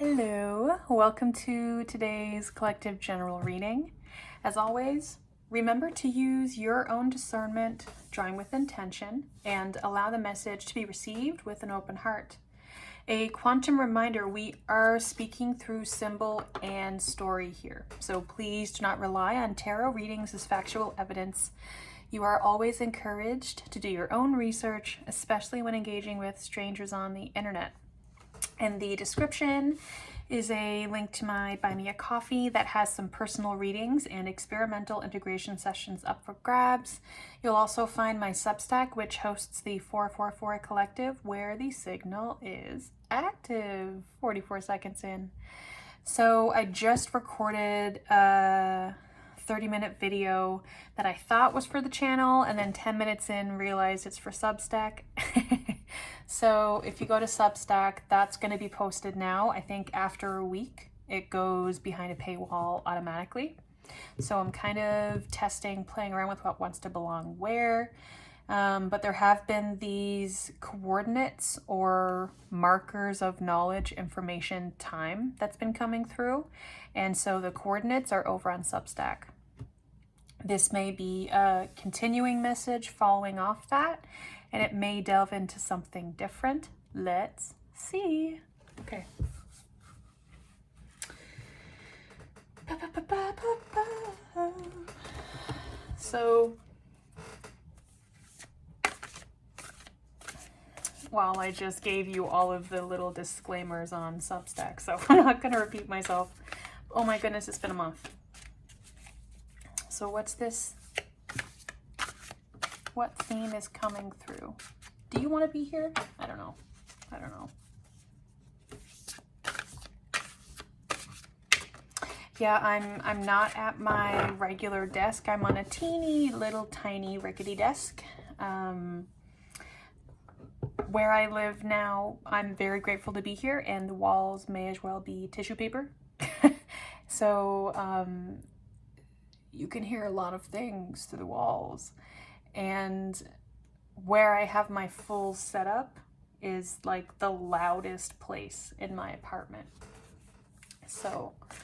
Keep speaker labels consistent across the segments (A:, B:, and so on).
A: Hello, welcome to today's collective general reading. As always, remember to use your own discernment, drawing with intention, and allow the message to be received with an open heart. A quantum reminder, we are speaking through symbol and story here, so please do not rely on tarot readings as factual evidence. You are always encouraged to do your own research, especially when engaging with strangers on the internet. In the description is a link to my Buy Me a Coffee that has some personal readings and experimental integration sessions up for grabs. You'll also find my Substack, which hosts the 444 Collective, where the signal is active 44 seconds in. So I just recorded a 30-minute video that I thought was for the channel, and then 10 minutes in realized it's for Substack. So if you go to Substack, that's going to be posted now. I think after a week, it goes behind a paywall automatically. So I'm kind of testing, playing around with what wants to belong where. But there have been these coordinates or markers of knowledge, information, time that's been coming through. And so the coordinates are over on Substack. This may be a continuing message following off that, and it may delve into something different. Let's see. Okay. So, well, I just gave you all of the little disclaimers on Substack, so I'm not going to repeat myself. Oh my goodness, it's been a month. So what's this? What theme is coming through? Do you want to be here? I don't know. I don't know. Yeah, I'm not at my regular desk. I'm on a teeny little tiny rickety desk. Where I live now, I'm very grateful to be here, and the walls may as well be tissue paper. So you can hear a lot of things through the walls. And where I have my full setup is like the loudest place in my apartment. So I'm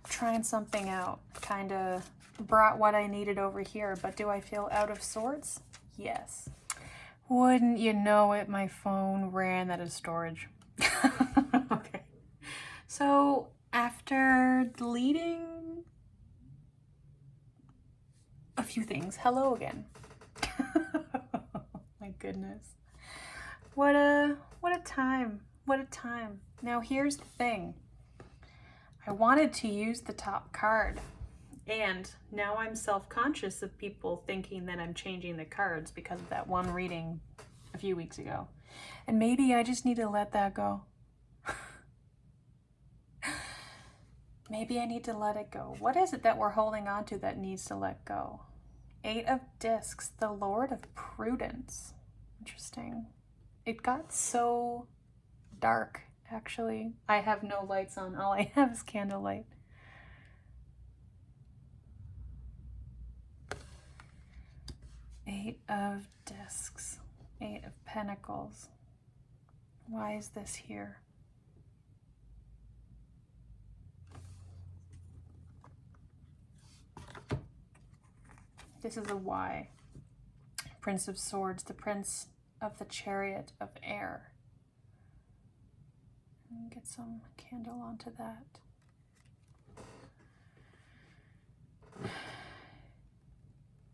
A: trying something out. Kind of brought what I needed over here, but do I feel out of sorts? Yes. Wouldn't you know it, my phone ran out of storage. Okay. So after deleting a few things, hello again. My goodness. What a time. What a time. Now here's the thing. I wanted to use the top card, and now I'm self-conscious of people thinking that I'm changing the cards because of that one reading a few weeks ago. And maybe I just need to let that go. Maybe I need to let it go. What is it that we're holding on to that needs to let go? 8 of Discs, the Lord of Prudence. Interesting. It got so dark, actually. I have no lights on. All I have is candlelight. Eight of Discs. 8 of Pentacles. Why is this here? This is a why. Prince of Swords, the Prince of the Chariot of Air. Get some candle onto that.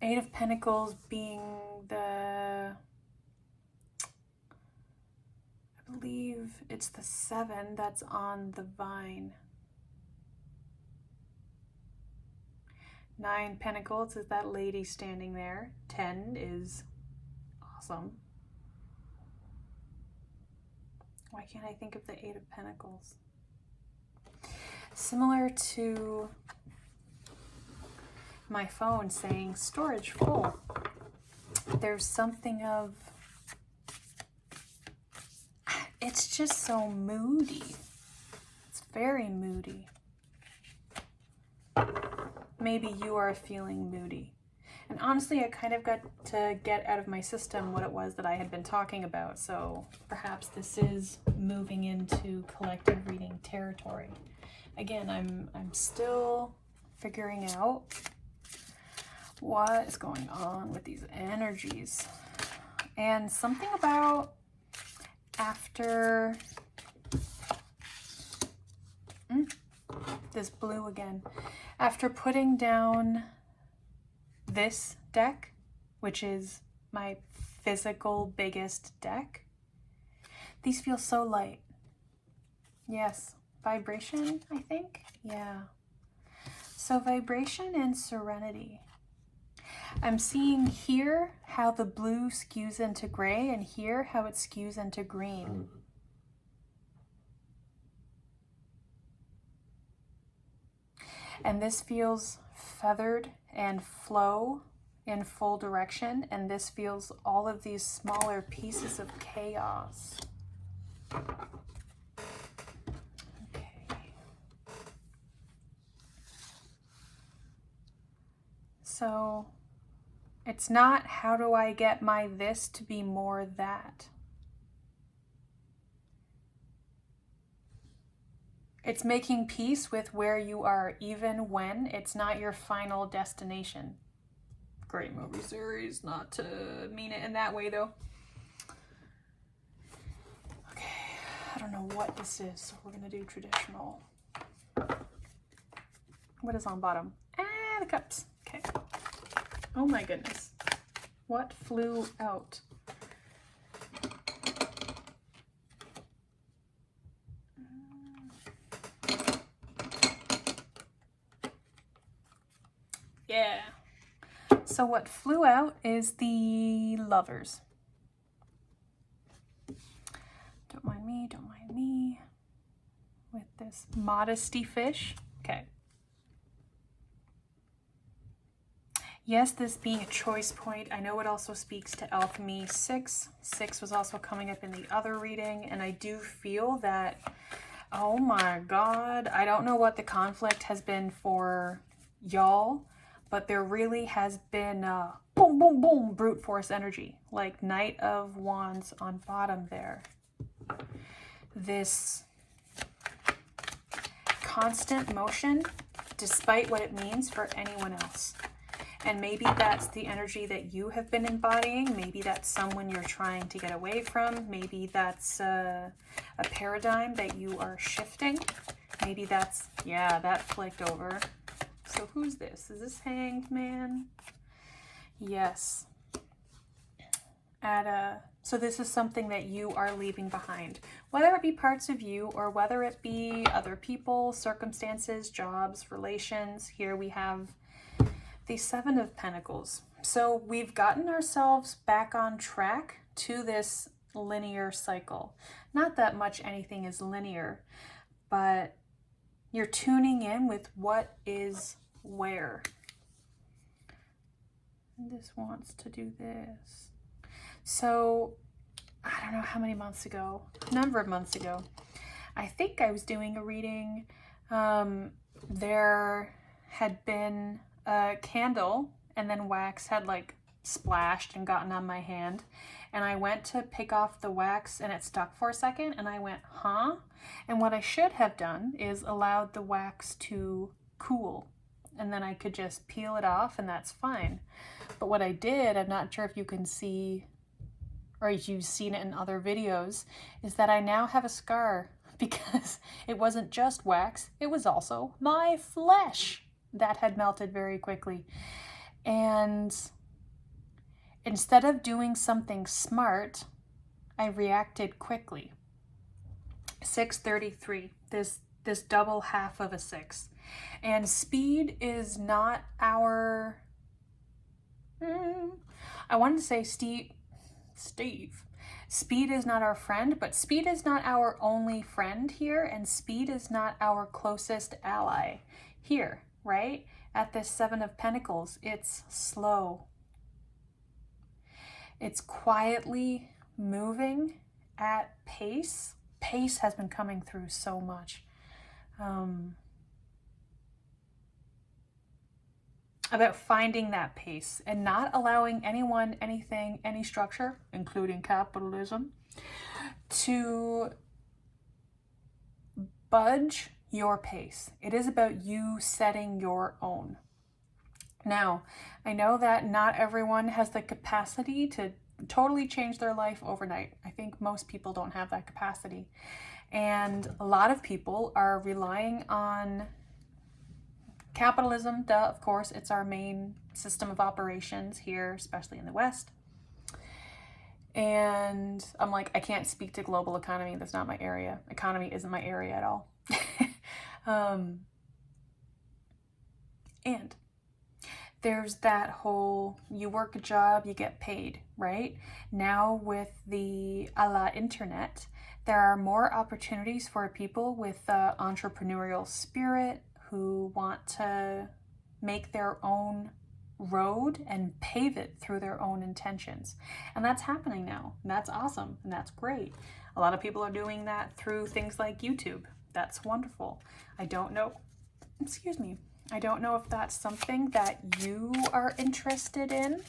A: Eight of Pentacles being the, I believe it's the 7 that's on the vine. 9 Pentacles is that lady standing there. 10 is awesome. Why can't I think of the 8 of Pentacles? Similar to my phone saying storage full. There's something of, it's just so moody. It's very moody. Maybe you are feeling moody. And honestly, I kind of got to get out of my system what it was that I had been talking about. So perhaps this is moving into collective reading territory. Again, I'm still figuring out what is going on with these energies. And something about after this blue again, after putting down this deck, which is my physical biggest deck, these feel so light. Yes, vibration, I think. Yeah. So vibration and serenity. I'm seeing here how the blue skews into gray, and here how it skews into green. And this feels feathered and flow in full direction, and this feels all of these smaller pieces of chaos. So it's not how do I get my this to be more that. It's making peace with where you are, even when it's not your final destination. Great movie series, not to mean it in that way though. Okay, I don't know what this is, so we're gonna do traditional. What is on bottom? The cups. Okay. Oh my goodness. What flew out? Yeah. So what flew out is the Lovers. Don't mind me with this modesty fish. Okay. Yes, this being a choice point, I know it also speaks to alchemy 6. 6 was also coming up in the other reading, and I do feel that, oh my God, I don't know what the conflict has been for y'all, but there really has been boom, boom, boom, brute force energy, like Knight of Wands on bottom there. This constant motion, despite what it means for anyone else. And maybe that's the energy that you have been embodying. Maybe that's someone you're trying to get away from. Maybe that's a paradigm that you are shifting. Maybe that's, yeah, that flicked over. So who's this? Is this Hanged Man? Yes. So this is something that you are leaving behind. Whether it be parts of you or whether it be other people, circumstances, jobs, relations. Here we have the 7 of Pentacles. So we've gotten ourselves back on track to this linear cycle. Not that much anything is linear, but you're tuning in with what is where. And this wants to do this. So I don't know how many months ago, a number of months ago, I think I was doing a reading. There had been a candle and then wax had like splashed and gotten on my hand, and I went to pick off the wax and it stuck for a second, and I went, huh? And what I should have done is allowed the wax to cool, and then I could just peel it off and that's fine. But what I did, I'm not sure if you can see or if you've seen it in other videos, is that I now have a scar because it wasn't just wax, it was also my flesh that had melted very quickly. And instead of doing something smart, I reacted quickly. 633, this double half of a 6. And speed is not our, I wanted to say Steve. Speed is not our friend, but speed is not our only friend here, and speed is not our closest ally here. Right? At this 7 of Pentacles, it's slow. It's quietly moving at pace. Pace has been coming through so much. About finding that pace and not allowing anyone, anything, any structure, including capitalism, to budge your pace. It is about you setting your own. Now, I know that not everyone has the capacity to totally change their life overnight. I think most people don't have that capacity. And a lot of people are relying on capitalism. Duh, of course, it's our main system of operations here, especially in the West. And I'm like, I can't speak to global economy. That's not my area. Economy isn't my area at all. And there's that whole, you work a job, you get paid, right? Now with the a la internet, there are more opportunities for people with entrepreneurial spirit who want to make their own road and pave it through their own intentions. And that's happening now. And that's awesome. And that's great. A lot of people are doing that through things like YouTube. That's wonderful. I don't know if that's something that you are interested in,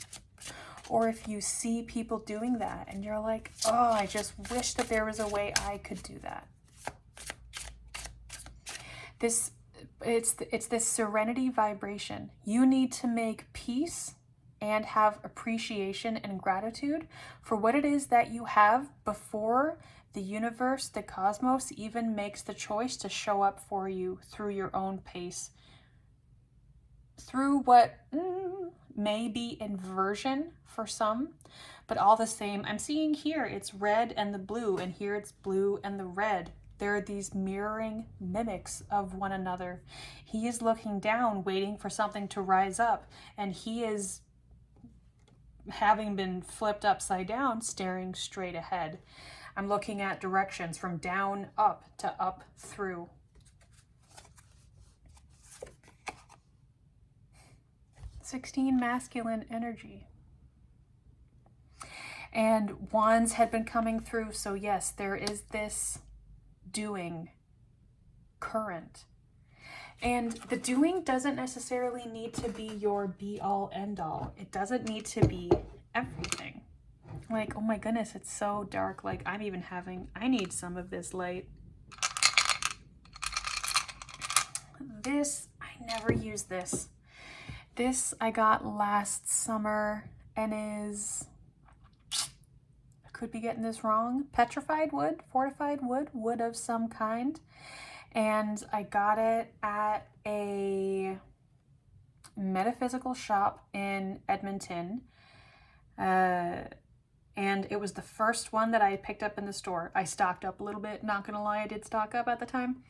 A: or if you see people doing that and you're like, oh, I just wish that there was a way I could do that. It's this serenity vibration. You need to make peace and have appreciation and gratitude for what it is that you have before the universe, the cosmos, even makes the choice to show up for you through your own pace, through what may be inversion for some, but all the same. I'm seeing here it's red and the blue, and here it's blue and the red. There are these mirroring mimics of one another. He is looking down, waiting for something to rise up, and he is, having been flipped upside down, staring straight ahead. I'm looking at directions from down up to up through. (16) masculine energy. And wands had been coming through, so yes, there is this doing current. And the doing doesn't necessarily need to be your be-all, end-all. It doesn't need to be everything. Like, oh my goodness, it's so dark. Like, I need some of this light. This, I never use this. This I got last summer and is, I could be getting this wrong, petrified wood, fortified wood, wood of some kind. And I got it at a metaphysical shop in Edmonton. And it was the first one that I picked up in the store. I stocked up a little bit, not gonna lie, I did stock up at the time.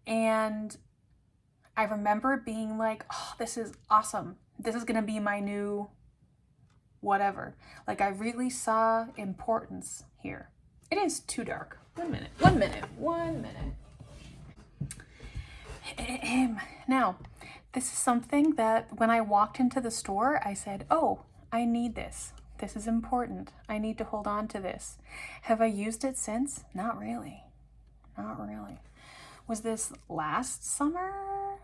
A: And I remember being like, oh, this is awesome. This is gonna be my new whatever. Like, I really saw importance here. It is too dark. One minute. Now, this is something that when I walked into the store, I said, oh, I need this. This is important. I need to hold on to this. Have I used it since? Not really. Was this last summer?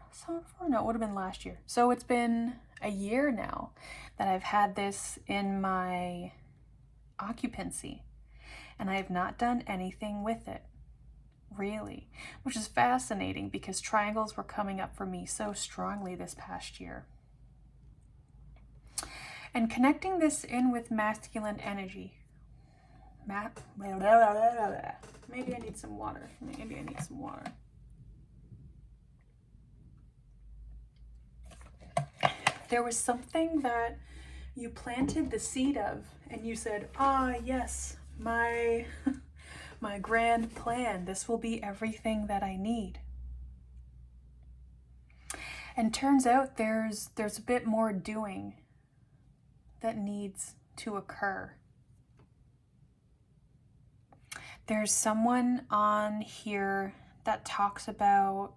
A: No, it would have been last year. So it's been a year now that I've had this in my occupancy, and I have not done anything with it, really, which is fascinating because triangles were coming up for me so strongly this past year. And connecting this in with masculine energy. Maybe I need some water. There was something that you planted the seed of, and you said, yes, my grand plan. This will be everything that I need. And turns out there's a bit more doing that needs to occur. There's someone on here that talks about,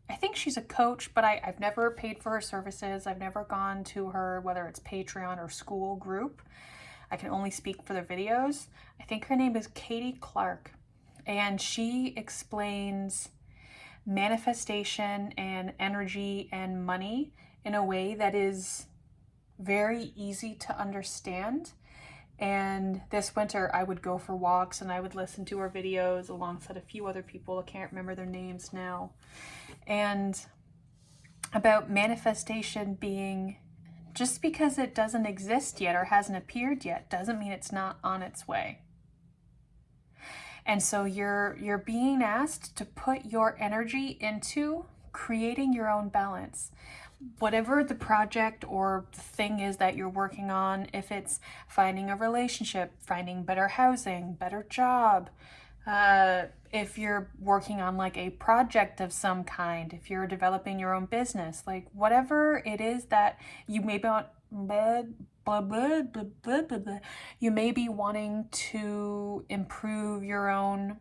A: I think she's a coach, but I've never paid for her services. I've never gone to her, whether it's Patreon or school group. I can only speak for their videos. I think her name is Katie Clark, and she explains manifestation and energy and money in a way that is very easy to understand And this winter I would go for walks and I would listen to her videos alongside a few other people. I can't remember their names now. And about manifestation being, just because it doesn't exist yet or hasn't appeared yet doesn't mean it's not on its way. And so you're being asked to put your energy into creating your own balance. Whatever the project or the thing is that you're working on, if it's finding a relationship, finding better housing, better job, if you're working on like a project of some kind, if you're developing your own business, like whatever it is that you may not, you may be wanting to improve your own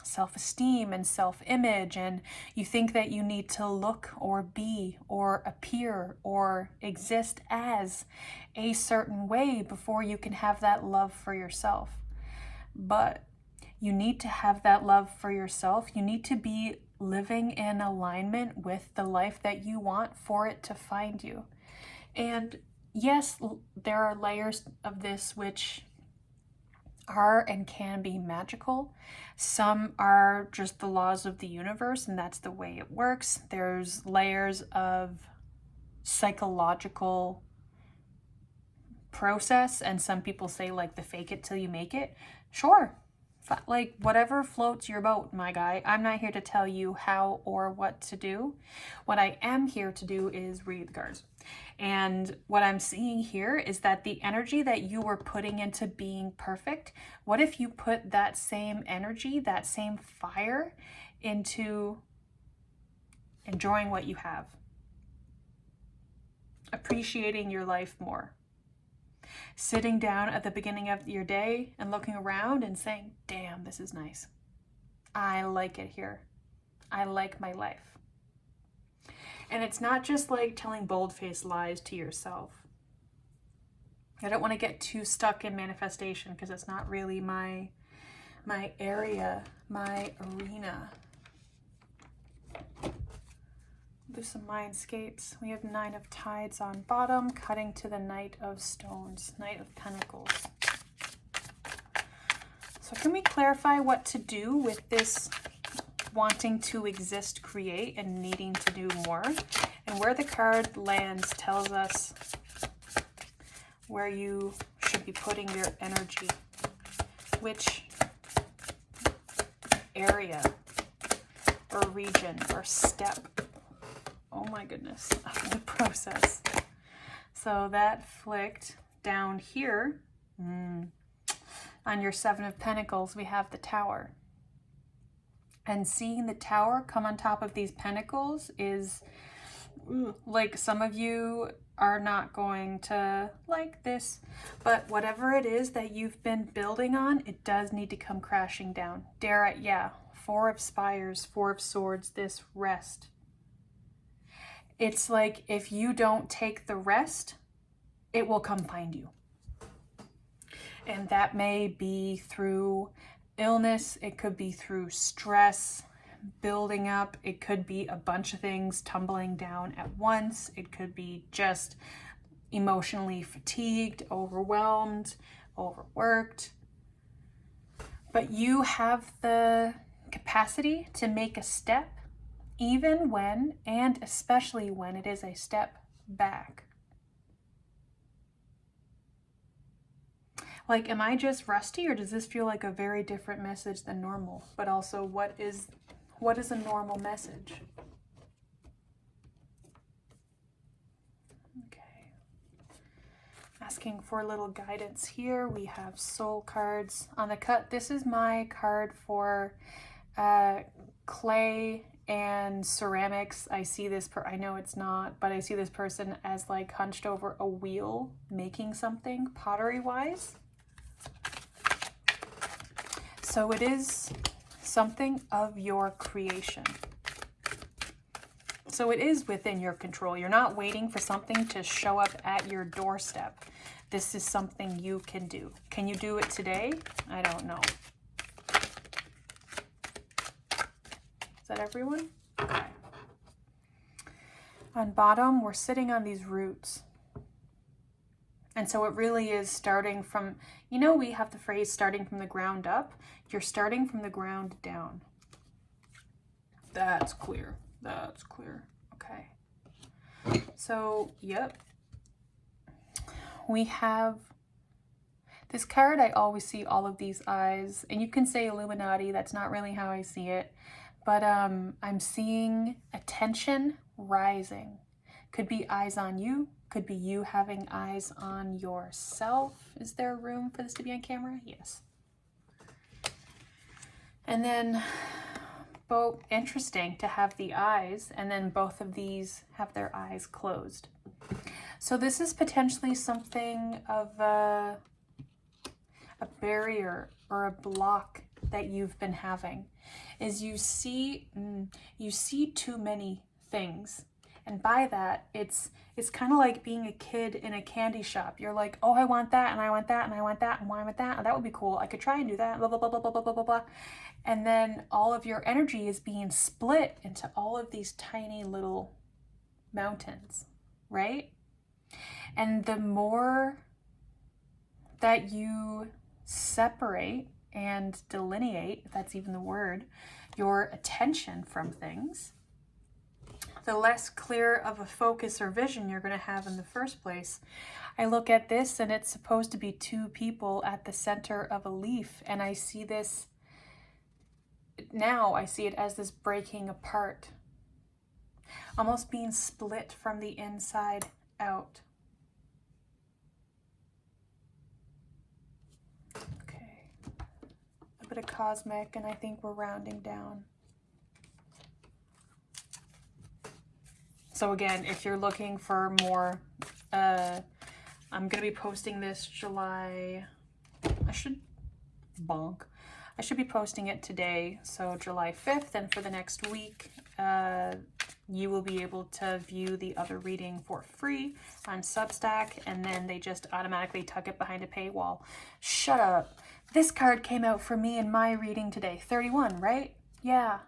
A: self-esteem and self-image, and you think that you need to look or be or appear or exist as a certain way before you can have that love for yourself. But you need to have that love for yourself. You need to be living in alignment with the life that you want for it to find you. And yes, there are layers of this which are and can be magical. Some are just the laws of the universe, and that's the way it works. There's layers of psychological process, and some people say like the fake it till you make it. Sure, like whatever floats your boat, my guy. I'm not here to tell you how or what to do. What I am here to do is read the cards. And what I'm seeing here is that the energy that you were putting into being perfect, what if you put that same energy, that same fire into enjoying what you have, appreciating your life more, sitting down at the beginning of your day and looking around and saying, damn, this is nice. I like it here. I like my life. And it's not just like telling bold-faced lies to yourself. I don't want to get too stuck in manifestation because it's not really my area, my arena. Do some mindscapes. We have 9 of Tides on bottom, cutting to the Knight of Stones, Knight of Pentacles. So can we clarify what to do with this wanting to exist, create, and needing to do more? And where the card lands tells us where you should be putting your energy, which area or region or step, oh my goodness, of the process. So that flicked down here on your 7 of Pentacles, we have the Tower. And seeing the Tower come on top of these pentacles is like, some of you are not going to like this, but whatever it is that you've been building on, it does need to come crashing down. Dare I? Yeah. 4 of Spires, 4 of Swords, this rest. It's like if you don't take the rest, it will come find you. And that may be through illness, it could be through stress building up, it could be a bunch of things tumbling down at once, it could be just emotionally fatigued, overwhelmed, overworked. But you have the capacity to make a step, even when, and especially when it is a step back. Like, am I just rusty, or does this feel like a very different message than normal? But also, what is a normal message? Okay. Asking for a little guidance here. We have soul cards on the cut. This is my card for clay and ceramics. I see this, I know it's not, but I see this person as like hunched over a wheel making something pottery-wise. So it is something of your creation. So it is within your control. You're not waiting for something to show up at your doorstep. This is something you can do. Can you do it today? I don't know. Is that everyone? Okay. On bottom, we're sitting on these roots. And so it really is starting from, you know, we have the phrase starting from the ground up. You're starting from the ground down. That's clear. That's clear. Okay. So, yep. We have this card. I always see all of these eyes, and you can say Illuminati. That's not really how I see it. But I'm seeing attention rising. Could be eyes on you. Could be you having eyes on yourself. Is there room for this to be on camera? Yes. And then both, interesting to have the eyes, and then both of these have their eyes closed. So this is potentially something of a barrier or a block that you've been having, is you see too many things. And by that, it's kind of like being a kid in a candy shop. You're like, oh, I want that, and I want that, and I want that, and I want that, and that would be cool. I could try and do that, blah, blah, blah, blah, blah, blah, blah, blah, blah. And then all of your energy is being split into all of these tiny little mountains, right? And the more that you separate and delineate, if that's even the word, your attention from things, the less clear of a focus or vision you're going to have in the first place. I look at this and it's supposed to be two people at the center of a leaf, and I see this now, I see it as this breaking apart, almost being split from the inside out. Okay, a bit of cosmic, and I think we're rounding down. So again, if you're looking for more, I'm going to be posting this July, I should be posting it today, so July 5th, and for the next week, you will be able to view the other reading for free on Substack, and then they just automatically tuck it behind a paywall. Shut up. This card came out for me in my reading today. 31, right? Yeah.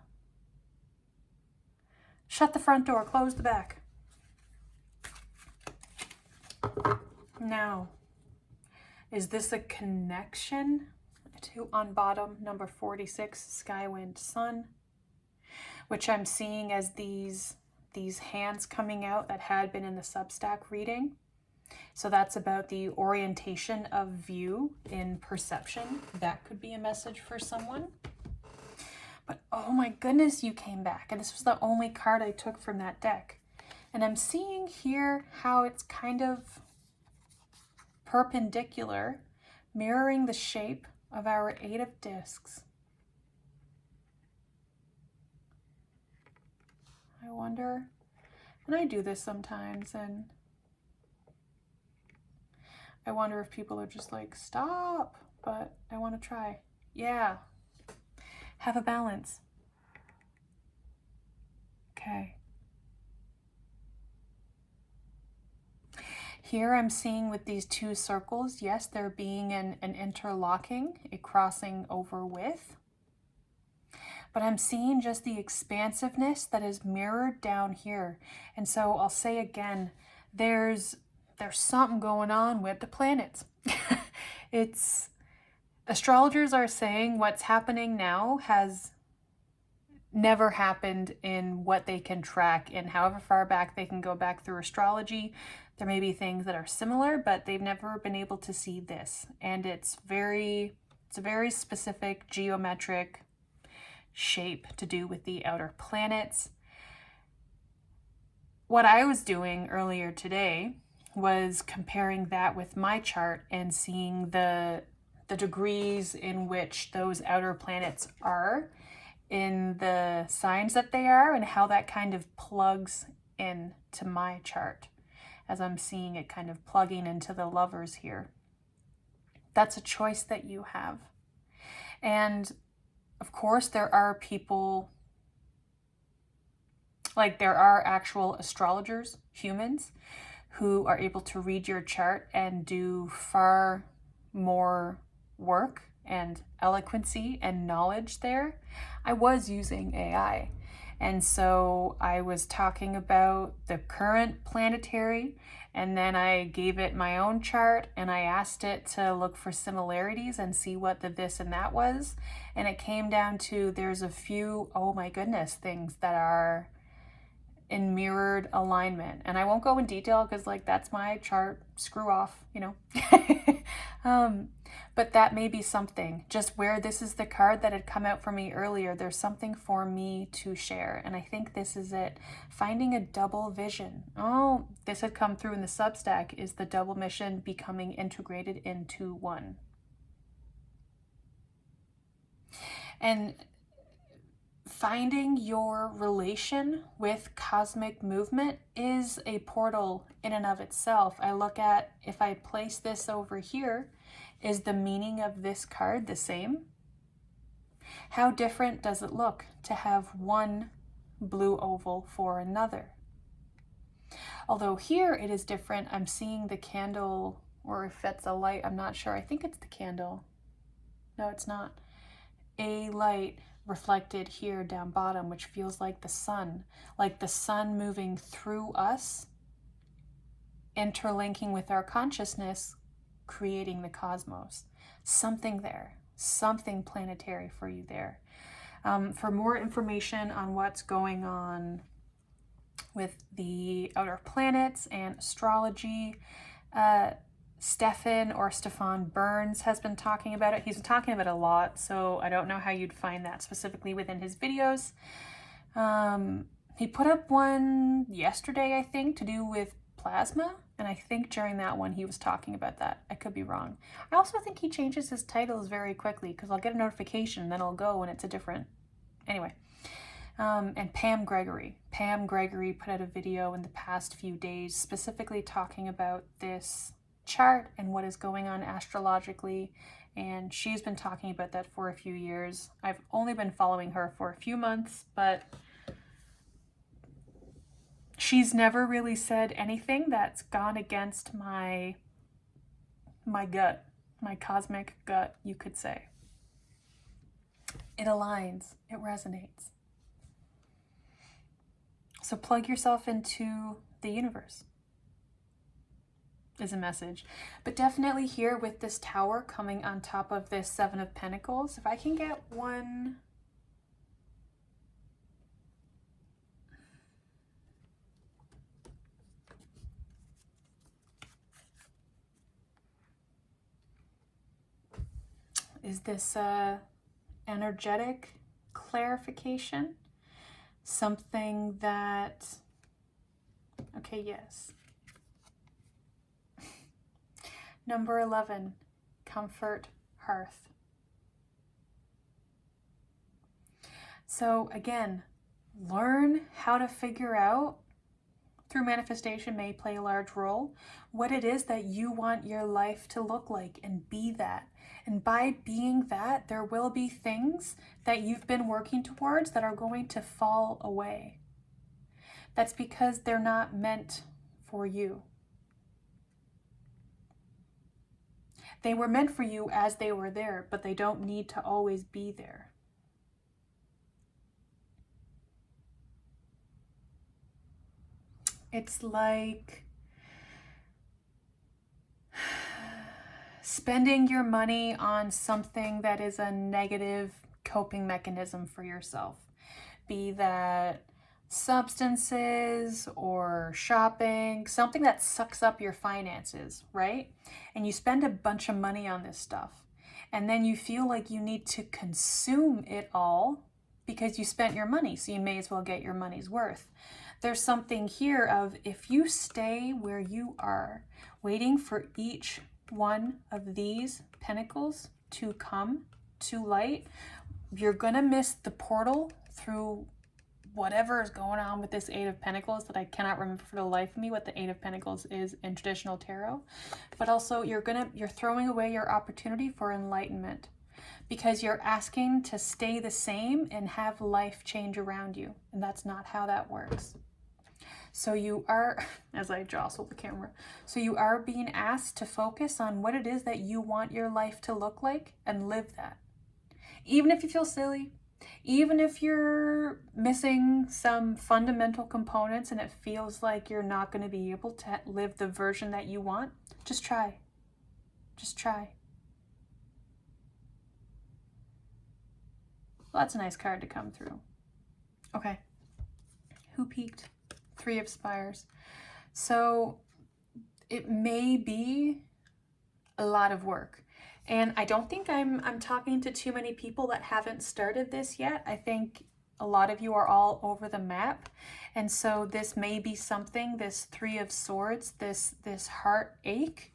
A: Shut the front door, close the back. Now, is this a connection to, on bottom, number 46, Skywind Sun, which I'm seeing as these hands coming out that had been in the Substack reading. So that's about the orientation of view in perception. That could be a message for someone. But oh my goodness, you came back. And this was the only card I took from that deck. And I'm seeing here how it's kind of perpendicular, mirroring the shape of our 8 of discs. I wonder, and I do this sometimes, and I wonder if people are just like, stop, but I want to try. Yeah. Have a balance. Okay. Here I'm seeing with these 2 circles, yes, there being an interlocking, a crossing over with. But I'm seeing just the expansiveness that is mirrored down here. And so I'll say again, there's something going on with the planets. It's, astrologers are saying what's happening now has never happened in what they can track, and however far back they can go back through astrology. There may be things that are similar, but they've never been able to see this. And it's a very specific geometric shape to do with the outer planets. What I was doing earlier today was comparing that with my chart and seeing the degrees in which those outer planets are in the signs that they are, and how that kind of plugs in to my chart as I'm seeing it kind of plugging into the lovers here. That's a choice that you have. And of course, there are people, like there are actual astrologers, humans, who are able to read your chart and do far more work and eloquency and knowledge there. I was using AI, And so I was talking about the current planetary, and then I gave it my own chart and I asked it to look for similarities and see what the this and that was. And it came down to there's a few, oh my goodness, things that are in mirrored alignment. And I won't go in detail because like that's my chart, screw off, you know. But that may be something, just where this is the card that had come out for me earlier, there's something for me to share. And I think this is it, finding a double vision. Oh, this had come through in the Substack, is the double mission becoming integrated into one. And finding your relation with cosmic movement is a portal in and of itself. I look at, if I place this over here, is the meaning of this card the same? How different does it look to have one blue oval for another? Although here it is different, I'm seeing the candle, or if it's a light, I'm not sure. I think it's the candle. No, it's not. A light reflected here down bottom, which feels like the sun moving through us, interlinking with our consciousness, creating the cosmos. Something there, something planetary for you there. For more information on what's going on with the outer planets and astrology, Stefan Burns has been talking about it. He's been talking about it a lot, so I don't know how you'd find that specifically within his videos. He put up one yesterday, I think, to do with plasma, and I think during that one he was talking about that. I could be wrong. I also think he changes his titles very quickly because I'll get a notification and then I'll go and it's a different... Anyway. And Pam Gregory put out a video in the past few days specifically talking about this chart and what is going on astrologically, and she's been talking about that for a few years. I've only been following her for a few months, but she's never really said anything that's gone against my gut, my cosmic gut, you could say. It aligns, it resonates. So plug yourself into the universe is a message. But definitely here with this tower coming on top of this Seven of Pentacles, if I can get one... Is this energetic clarification? Something that... Okay, yes. Number 11, comfort, hearth. So again, learn how to figure out, through manifestation may play a large role, what it is that you want your life to look like and be that. And by being that, there will be things that you've been working towards that are going to fall away. That's because they're not meant for you. They were meant for you as they were there, but they don't need to always be there. It's like spending your money on something that is a negative coping mechanism for yourself. Be that substances or shopping, something that sucks up your finances, right? And you spend a bunch of money on this stuff. And then you feel like you need to consume it all because you spent your money, so you may as well get your money's worth. There's something here of if you stay where you are, waiting for each one of these pentacles to come to light, you're gonna miss the portal through whatever is going on with this Eight of Pentacles that I cannot remember for the life of me what the Eight of Pentacles is in traditional tarot. But also you're throwing away your opportunity for enlightenment because you're asking to stay the same and have life change around you. And that's not how that works. So you are, as I jostle the camera, so you are being asked to focus on what it is that you want your life to look like and live that. Even if you feel silly, Even if you're missing some fundamental components and it feels like you're not going to be able to live the version that you want, just try. Just try. Well, that's a nice card to come through. Okay. Who peaked? 3 of Spires. So it may be a lot of work. And I don't think I'm talking to too many people that haven't started this yet. I think a lot of you are all over the map. And so this may be something, this 3 of Swords, this heartache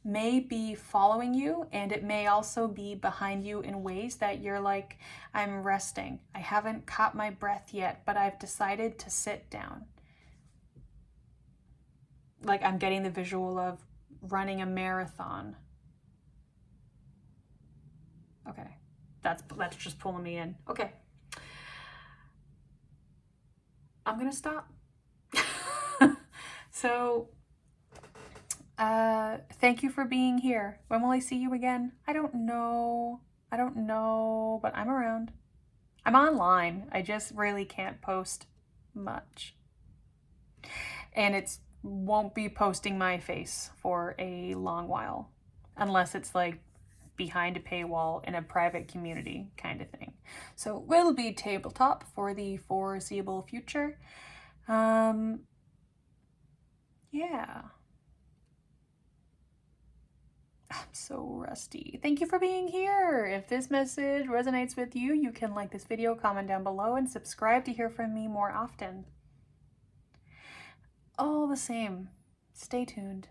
A: may be following you, and it may also be behind you in ways that you're like, I'm resting. I haven't caught my breath yet, but I've decided to sit down. Like I'm getting the visual of running a marathon. Okay, that's just pulling me in. Okay, I'm gonna stop. So, thank you for being here. When will I see you again? I don't know, but I'm around. I'm online. I just really can't post much. And it won't be posting my face for a long while, unless it's like behind a paywall in a private community kind of thing. So we'll be tabletop for the foreseeable future. Yeah. I'm so rusty. Thank you for being here. If this message resonates with you, you can like this video, comment down below, and subscribe to hear from me more often. All the same, stay tuned.